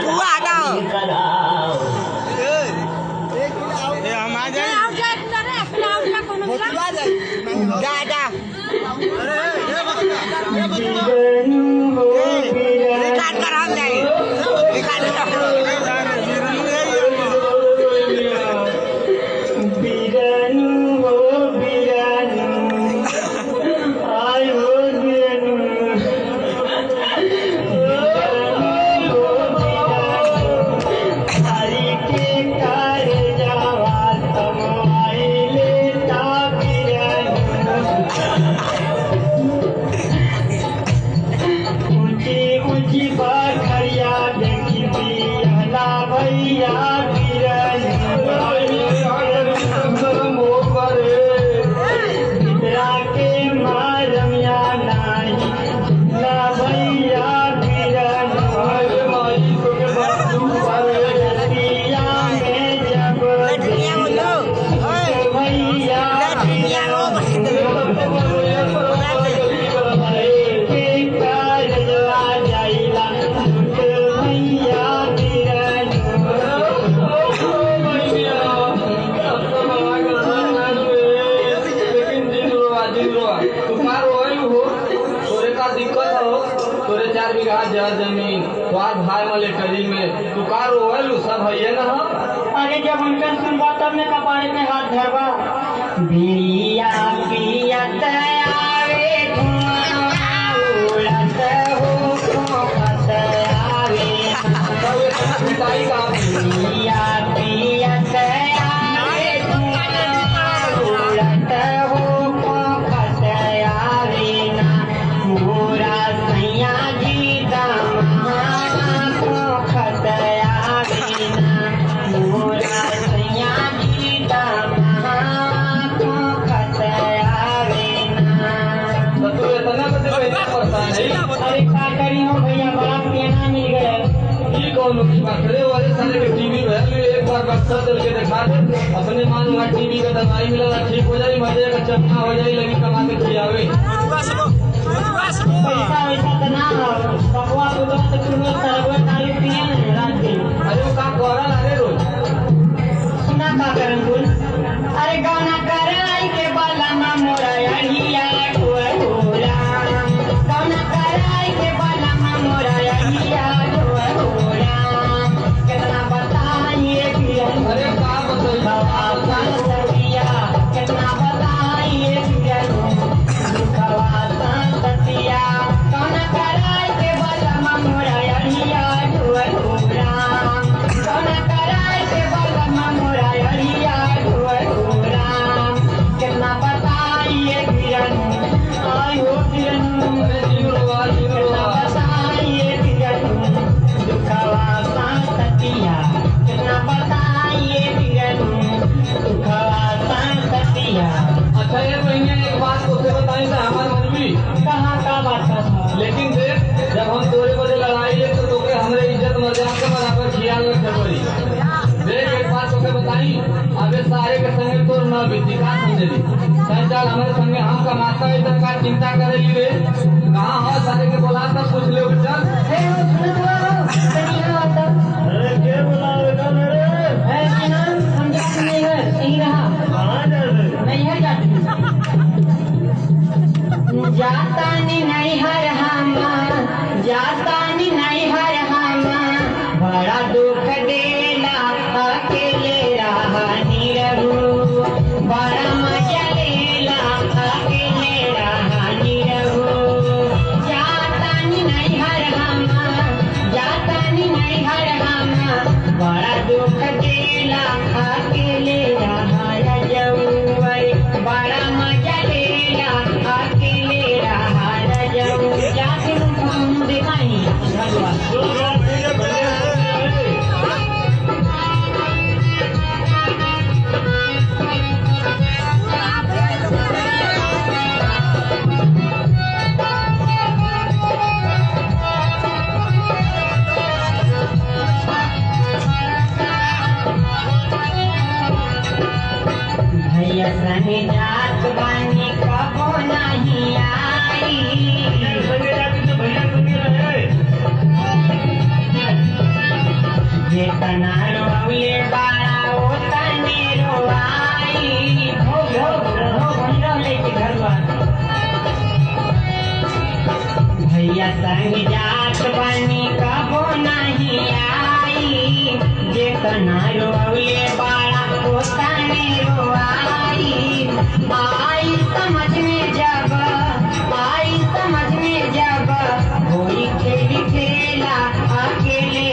बुआ आ जाओ हम आ जाए जा जा रिकॉर्ड करा नहीं रिकॉर्ड जमीन तोर भाई वाले करी में तू का रोवलू सब है ना। अरे जब उनका सुनबा तब ने कपारे में हाथ धरबा बिया पिया तयारे उड़त हो खोखत आवे पिटाई का बिया पिया तयारे उड़त हो खोखत आवे ना मोरा सैया जी अरे क्या करी हो भैया बड़ा पेना मिल गया। ये कौन लोग की बात करे वाले सारे के टीवी में एक बार बक्सा चल के दिखा दे अपने मान लो टीवी का दवाई मिला ठीक हो जाए मजे का चपना हो जाए लगी कमा के खिलावे पैसा वैसा तो ना हो बकवा को तो तुम्हें सरवर तारीफ पिए ना रात दिन। अरे वो काम कोरा लागे रोज सुना का करन बोल अरे गाना कराई के बाला मा मोरा अड़िया ठोरा गाना कराई के बाला मा मोरा अड़िया ठोरा कितना बताइए किरण अरे का बताइए कितना बताइए किरण दुखवा संततिया गाना कराई के बाला मा मोरा अड़िया ठोरा गाना कराई के बाला मा मोरा अड़िया ठोरा कितना बताइए किरण आई हो किरण अरे जीरो कितना बताइए किरण दुखवा संततिया कितना बताइए किरण दुखवा संततिया। अच्छा ये महीने एक बात उसे बताई था हमारे मन में कहाँ का बात था लेकिन देख जब हम तोरे बजे लड़ाई ले तो तोके हमरे इज्जत मर्यादा के बराबर ख्याल रखे पड़ी। देख एक बात तोके बताई अबे सारे के संगे तोर न बीती का समझेली चल हमारे संगे हम कमाता है तब का चिंता करे रे कहाँ हो सारे के बोला तब पूछ ले चल अरे के बुलावेगा मेरे है कि ना हम जाते नहीं है सही रहा कहाँ जाते नहीं है जाता नहीं हर हम जाता नहीं हर हम बड़ा दुख देला अकेले रहा निरहू बड़ा मजा लेला अकेले रहा निरहू जाता नहीं हर हम बड़ा दुख देला अकेले रहा रजौआ बड़ा मजा लेला अकेले रहा रजऊ जाके हम दिखाई भैया सने जात बानी कबो नहीं आई जेतना रोवले बाड़ा ओतने रोवाई हो भंडो लेके घरवा भैया संग जात बानी कबो नहीं आई जेतना रोवले बाड़ा ओतने रोवाई आई समझ में जब होई खेली खेला अकेले